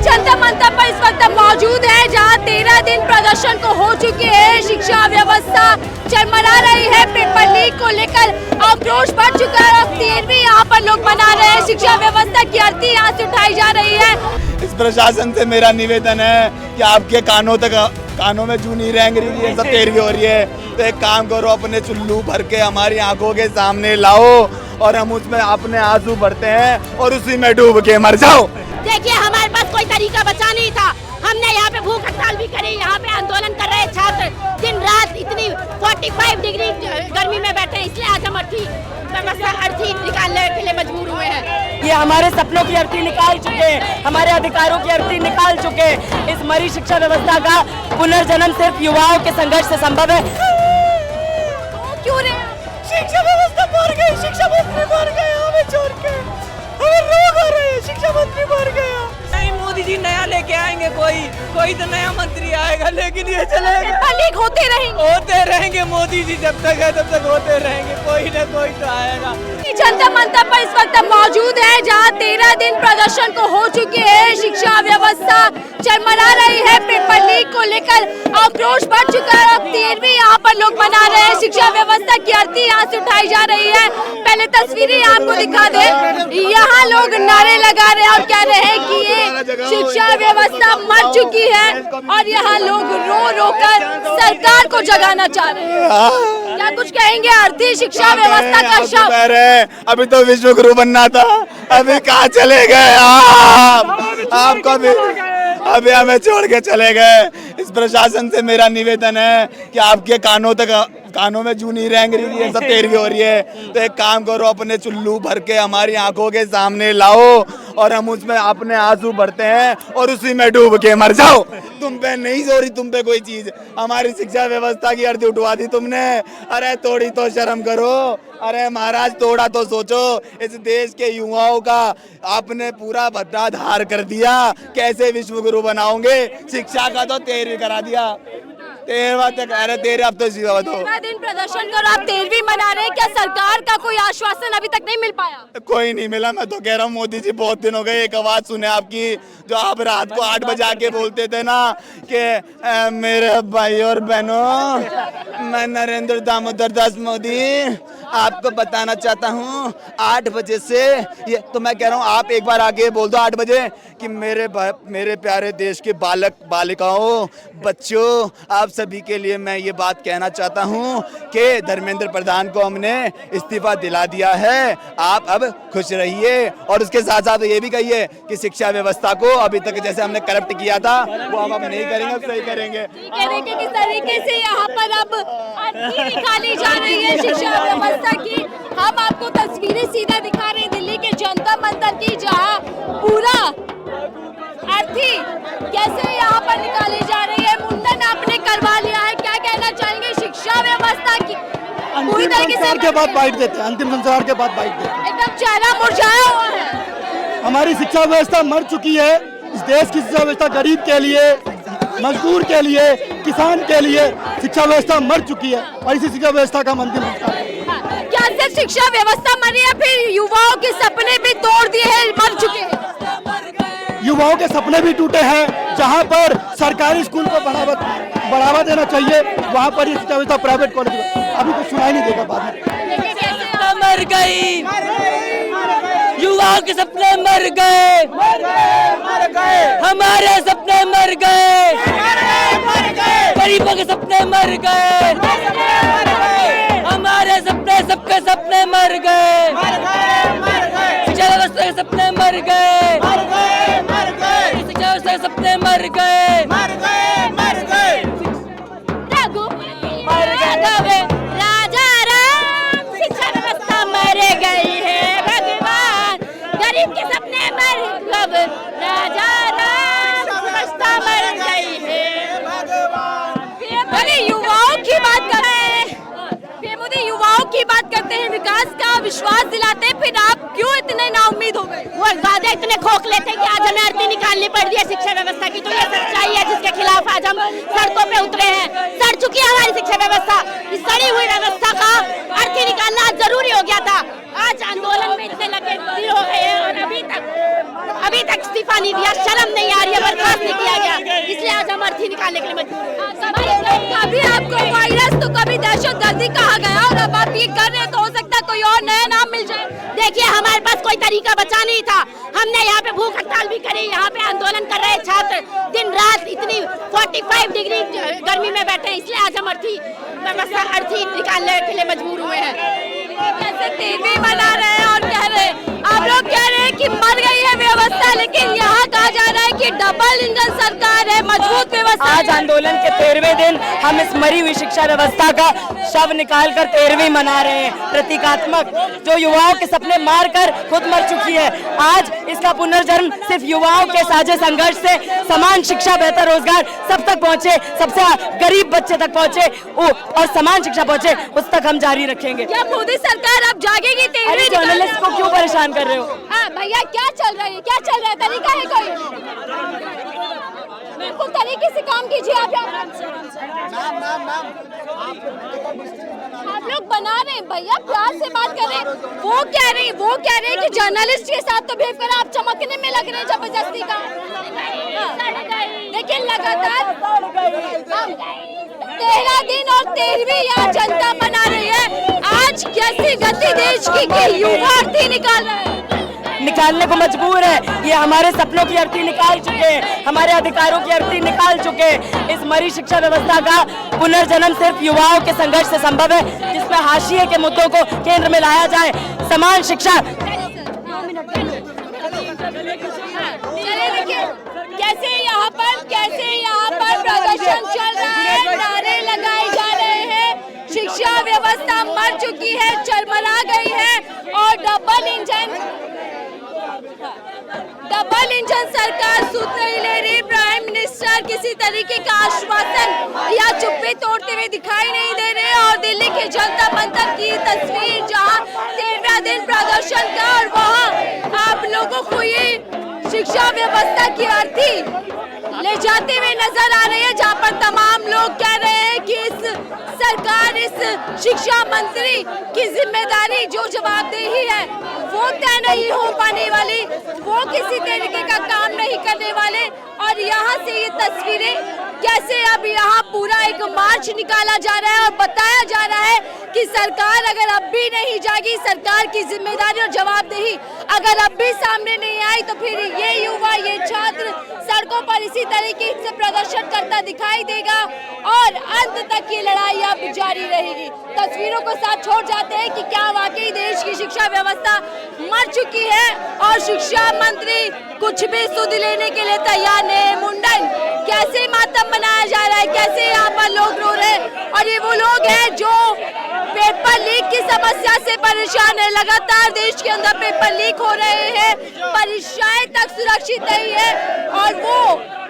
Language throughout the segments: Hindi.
जनता मंच पर इस वक्त मौजूद है, जहां 13 दिन प्रदर्शन को हो चुके हैं। शिक्षा व्यवस्था चरमरा रही है, पेपर लीक को लेकर आक्रोश बढ़ चुका है और 13वीं यहाँ पर लोग मना रहे हैं। शिक्षा व्यवस्था की आरती यहाँ से उठाई जा रही है। इस प्रशासन से मेरा निवेदन है कि आपके कानों में जू नहीं रेंग रही है, सब 13वीं हो रही है, तो एक काम करो, अपने चुल्लू भर के हमारी आंखों के सामने लाओ और हम उसमें अपने आंसू भरते हैं और उसी में डूब के मर जाओ। देखिए, हमारे पास कोई तरीका बचा नहीं था। हमने यहाँ पे भूख हड़ताल भी करी, यहाँ पे आंदोलन कर रहे छात्र दिन रात इतनी 45 डिग्री गर्मी में बैठे, इसलिए आज हम अर्थी निकालने के लिए मजबूर हुए हैं। ये हमारे सपनों की अर्थी निकाल चुके हैं, हमारे अधिकारों की अर्थी निकाल चुके हैं। इस मरी शिक्षा व्यवस्था का पुनर्जन्म सिर्फ युवाओं के संघर्ष से संभव है। क्यों रे? शिक्षा व्यवस्था मर गई, शिक्षा मंत्री मर गए, हमें छोड़ के हमें रोग आ रहे हैं, शिक्षा मंत्री मर गया। नहीं, मोदी जी नया लेके आएंगे, कोई तो नया मंत्री आएगा, लेकिन ये चलेगा लीक होते रहेंगे। मोदी जी जब तक है तब तक होते रहेंगे, कोई ना कोई तो आएगा। जनता मंच पर इस वक्त मौजूद है, जहां 13 दिन प्रदर्शन को हो चुके हैं। शिक्षा व्यवस्था चरमरा रही है, पेपर लीक को लेकर आक्रोश बढ़ चुका है और 13वीं यहाँ पर लोग मना रहे हैं। शिक्षा व्यवस्था की आरती यहाँ से उठाई जा रही है। पहले तस्वीरें आपको दिखा दे, यहाँ लोग नारे लगा रहे हैं और कह रहे हैं कि ये शिक्षा व्यवस्था मर चुकी है और यहाँ लोग रो रो कर सरकार को जगाना चाह रहे हैं। क्या कुछ कहेंगे? आरती शिक्षा व्यवस्था का शव, अभी तो विश्व गुरु बनना था, अभी कहाँ चले गए आपको अभी हमें छोड़ के चले गए। इस प्रशासन से मेरा निवेदन है कि आपके कानों में जू नहीं रेंग रही है, सब 13वीं हो रही है, तो एक काम करो, अपने चुल्लू भर के हमारी आंखों के सामने लाओ और हम उसमें अपने आंसू भरते हैं और उसी में डूब के मर जाओ। तुम पे नहीं हो रही, तुम पे कोई चीज, हमारी शिक्षा व्यवस्था की आरती उठवा दी तुमने। अरे थोड़ी तो शर्म करो। अरे महाराज, थोड़ा तो सोचो, इस देश के युवाओं का आपने पूरा भट्टाधार कर दिया, कैसे विश्व गुरु बनाओगे? शिक्षा का तो 13वीं करा दिया, 13वां तक। अरे 13 अब तो 13 दिन प्रदर्शन कर आप 13वीं मना रहे हैं, क्या सरकार का कोई आश्वासन अभी तक नहीं मिल पाया? कोई नहीं मिला। मैं तो कह रहा हूँ, मोदी जी बहुत दिन हो गए, एक आवाज सुने आपकी, जो आप रात को 8 बजे आके बोलते थे ना कि मेरे भाई और बहनों, मैं नरेंद्र दामोदर दास मोदी आपको बताना चाहता हूँ 8 बजे से ये, तो मैं कह रहा हूँ आप एक बार आगे बोल दो 8 बजे कि मेरे प्यारे देश के बालक बालिकाओं, बच्चों, आप सभी के लिए मैं ये बात कहना चाहता हूँ कि धर्मेंद्र प्रधान को हमने इस्तीफा दिला दिया है, आप अब खुश रहिए। और उसके साथ साथ ये भी कहिए कि शिक्षा व्यवस्था को अभी तक जैसे हमने करप्ट किया था वो हम नहीं करेंगे, अब सही करेंगे। देखिए किस तरीके से यहाँ पर अब आरती निकाली जा रही है शिक्षा व्यवस्था की। हम आपको तस्वीरें सीधा दिखा रहे हैं दिल्ली के जनता मंदिर की, जहाँ पूरा आरती कैसे यहाँ पर निकाली जा रही है। मुंडन आपने करवा लिया है, क्या कहना चाहेंगे शिक्षा व्यवस्था की? पूरी तरीके से के बाद बाइट देते हैं, अंतिम संस्कार के बाद बाइट देते हैं। एकदम चेहरा मुरझाया हुआ है। हमारी शिक्षा व्यवस्था मर चुकी है। इस देश की शिक्षा व्यवस्था गरीब के लिए, मजदूर के लिए, किसान के लिए शिक्षा व्यवस्था मर चुकी है और इसी शिक्षा व्यवस्था का अंतिम संस्कार है। क्या सिर्फ शिक्षा व्यवस्था मरी है, फिर युवाओं के सपने भी तोड़ दिए हैं, मर चुके हैं? युवाओं के सपने भी टूटे हैं। जहां पर सरकारी स्कूल को बढ़ावा देना चाहिए, वहां पर ये शिक्षा व्यवस्था प्राइवेट कॉलेज अभी तो सुनाई नहीं देगा। बाद में मर गई, युवाओं के सपने मर गए, हमारे सपने मर गए, गरीबों के सपने मर गए, हमारे सपने, सबके सपने मर गए, शिक्षा व्यवस्था के सपने मर गए, शिक्षा व्यवस्था के सपने मर गए, राजा राम, शिक्षा व्यवस्था मर गई है भगवान, गरीब के सपने मर गए, राजा राम, व्यवस्था मर गई है भगवान। युवाओं की बात कर रहे हैं, मोदी युवाओं की बात करते हैं, विकास का विश्वास दिलाते हैं, फिर आप क्यों इतने नाउम्मीद हो गए? वो वादे इतने खोखले थे कि आज हमें आरती निकालनी पड़ रही है शिक्षा व्यवस्था की। तो ये सच्चाई है जिसके खिलाफ आज हम सड़कों पे उतरे हैं। सड़ चुकी है हमारी शिक्षा व्यवस्था, सड़ नहीं दिया, शर्म नहीं आ रही है, बर्दाश्त नहीं किया गया, इसलिए आज हम अर्थी निकालने के लिए मजबूर हुए। कभी आपको वायरस तो कभी दहशतगर्दी कहा गया और अब आप ये कर रहे हैं, तो हो सकता है कोई और नया नाम मिल जाए। देखिए हमारे पास कोई तरीका बचा नहीं था, हमने यहाँ पे भूख हड़ताल भी करी, यहाँ पे आंदोलन कर रहे छात्र दिन रात इतनी 45 डिग्री गर्मी में बैठे, इसलिए आज हम अर्थी व्यवस्था अर्थी निकालने के लिए मजबूर हुए हैं। कैसे 13वीं मना रहे हैं और कह रहे हैं, आप लोग कह रहे हैं कि मर गई है व्यवस्था, लेकिन यहाँ कहा जा रहा है कि डबल इंजन सरकार है, मजबूत व्यवस्था। आज आंदोलन के 13वें दिन हम इस मरी हुई शिक्षा व्यवस्था का शव निकालकर 13वीं मना रहे हैं। प्रतीकात्मक जो युवाओं के सपने मारकर खुद मर चुकी है, आज इसका पुनर्जन्म सिर्फ युवाओं के साझे संघर्ष से समान शिक्षा, बेहतर रोजगार सब तक पहुँचे, सबसे गरीब बच्चे तक पहुँचे और समान शिक्षा पहुँचे, उस तक हम जारी रखेंगे। क्या मोदी सरकार अब जागेगी? अरे जर्नलिस्ट को क्यों परेशान कर रहे हो? हाँ भैया, क्या चल रहा है, क्या चल रहा है, तरीका है कोई? बिल्कुल तरीके से काम कीजिए आप। आप लोग बना रहे हैं भैया, प्यार से बात कर रहे हैं। वो कह रहे हैं कि जर्नलिस्ट के साथ तो बिहेव कर, आप चमकने में लग रहे हैं जबरदस्ती का। लेकिन लगातार 13 दिन और 13वीं यहाँ जनता मना रही है। आज कैसी गति देश की कि युवा अर्थी निकाल रहे हैं, निकालने को मजबूर है। ये हमारे सपनों की अर्थी निकाल चुके हैं, हमारे अधिकारों की अर्थी निकाल चुके हैं। इस मरी शिक्षा व्यवस्था का पुनर्जन्म सिर्फ युवाओं के संघर्ष से संभव है, जिसमें हाशिए के मुद्दों को केंद्र में लाया जाए। समान शिक्षा। कैसे यहाँ पर प्रदर्शन चल रहा है, नारे लगाए जा रहे हैं, शिक्षा व्यवस्था मर चुकी है, चरमरा गई है और डबल इंजन सरकार सूद नहीं ले रही। प्राइम मिनिस्टर किसी तरीके का आश्वासन या चुप्पी तोड़ते हुए दिखाई नहीं दे रहे और दिल्ली के जनता मंतर की तस्वीर जहां 13वां दिन प्रदर्शन का और वहां आप लोगों को ये शिक्षा व्यवस्था की अर्थी ले जाते हुए नजर आ रही है, जहां पर तमाम लोग कह रहे हैं कि इस सरकार, इस शिक्षा मंत्री की जिम्मेदारी जो जवाबदेही है वो तय नहीं हो पाने वाली, वो किसी तरीके का काम नहीं करने वाले। और यहाँ से ये तस्वीरें कैसे अब यहाँ पूरा एक मार्च निकाला जा रहा है और बताया जा रहा है कि सरकार अगर अब भी नहीं जागी, सरकार की जिम्मेदारी और जवाबदेही अगर अब भी सामने नहीं आई, तो फिर ये युवा, ये छात्र सड़कों पर इसी तरीके से प्रदर्शन करता दिखाई देगा और अंत तक ये लड़ाई अब जारी रहेगी। तस्वीरों को साथ छोड़ जाते हैं कि क्या वाकई देश की शिक्षा व्यवस्था मर चुकी है और शिक्षा मंत्री कुछ भी सुध लेने के लिए तैयार नहीं। मुंडन कैसे मातम मनाया जा रहा है, कैसे यहाँ पर लोग रो रहे हैं और ये वो लोग हैं जो पेपर लीक की समस्या से परेशान है। लगातार देश के अंदर पेपर लीक हो रहे हैं, परीक्षाएं तक सुरक्षित नहीं है और वो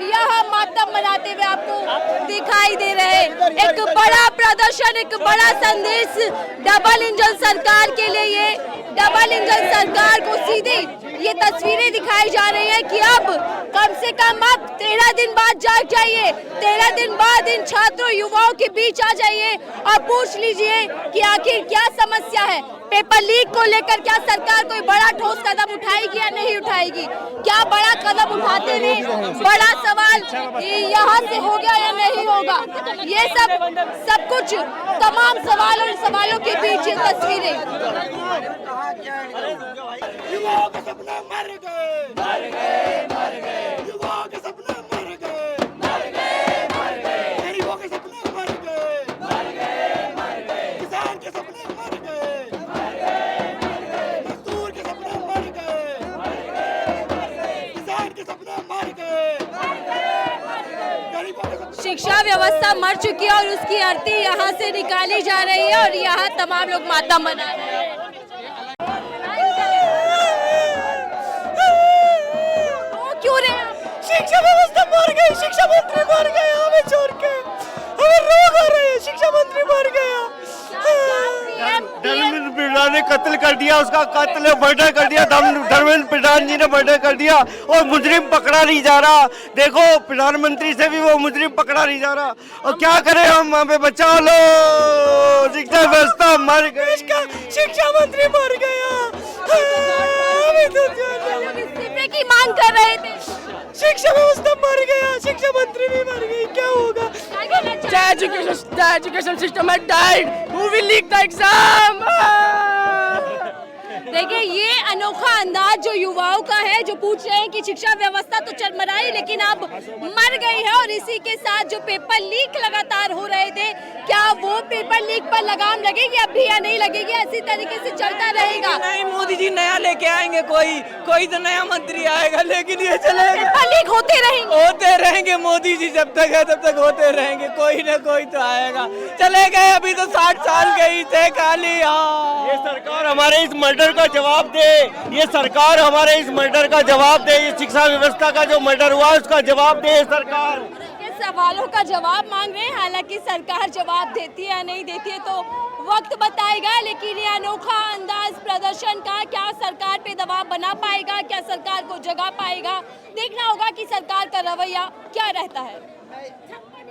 यहाँ मातम मनाते हुए आपको दिखाई दे रहे हैं। एक बड़ा प्रदर्शन, एक बड़ा संदेश डबल इंजन सरकार के लिए, ये डबल इंजन सरकार को सीधी ये तस्वीरें दिखाई जा रही है कि अब कम से कम अब 13 दिन बाद जाग जाइए, 13 दिन बाद इन छात्रों युवाओं के बीच आ जाइए और पूछ लीजिए कि आखिर क्या समस्या है। पेपर लीक को लेकर क्या सरकार कोई बड़ा ठोस कदम उठाएगी या नहीं उठाएगी? क्या बड़ा कदम उठाते हुए बड़ा सवाल यहाँ से हो गया या नहीं होगा? ये सब कुछ तमाम सवाल और सवालों के बीच ये तस्वीरें। युवाओं के सपने मर गए, मर गए, मर गए। युवाओं के सपने मर गए, मर गए, मर गए। गरीबों के सपने मर गए, मर गए, मर गए। किसान के सपने मर गए, मर गए, मर गए। मजदूर के सपने मर गए, मर गए, मर गए। किसान के सपने मर गए, मर गए, मर गए। गरीबों के सपने। शिक्षा व्यवस्था मर चुकी है और उसकी अर्थी यहाँ से निकाली जा रही है और यहाँ तमाम लोग मातम मना रहे हैं। क्यों रहे? शिक्षा व्यवस्था मर गई, शिक्षा मंत्री मर गए हमें छोड़ के, हमें रोग आ रहे हैं, शिक्षा मंत्री मर गया। धर्मेंद्र प्रधान ने कत्ल कर दिया, उसका कत्ल मर्डर कर दिया, धर्मेंद्र प्रधान जी ने मर्डर कर दिया और मुजरिम पकड़ा नहीं जा रहा। देखो प्रधानमंत्री से भी वो मुजरिम पकड़ा नहीं जा रहा और क्या करें हम, हमें बचा लो। शिक्षा व्यवस्था मर गई, शिक्षा मंत्री मर गया। इस्तीफे की मांग कर रहे थे? शिक्षा व्यवस्था मर गया, शिक्षा मंत्री भी मर गई, क्या होगा? क्या कहना चाहेंगे? The education system had died. Who will leak the exam? देखिए ये अनोखा अंदाज जो युवाओं का है, जो पूछ रहे हैं कि शिक्षा व्यवस्था तो चरमराई लेकिन अब मर गई है, और इसी के साथ जो पेपर लीक लगातार हो रहे थे, क्या वो पेपर लीक पर लगाम लगेगी अब भी या नहीं लगेगी? ऐसी तरीके से चलता रहेगा? नहीं, मोदी जी नया लेके आएंगे, कोई तो नया मंत्री आएगा, लेकिन ये चलेगा, पेपर लीक होते रहेंगे। मोदी जी जब तक है तब तक होते रहेंगे, कोई ना कोई तो आएगा। चले गए, अभी तो 60 साल गई थे खाली। ये सरकार हमारे इस मर्डर का जवाब दे, ये सरकार हमारे इस मर्डर का जवाब दे, ये शिक्षा व्यवस्था का जो मर्डर हुआ उसका जवाब दे सरकार। ये सवालों का जवाब मांग रहे हैं, हालांकि सरकार जवाब देती है या नहीं देती है तो वक्त बताएगा, लेकिन ये अनोखा अंदाज प्रदर्शन का क्या सरकार पे दबाव बना पाएगा, क्या सरकार को जगा पाएगा, देखना होगा कि सरकार का रवैया क्या रहता है।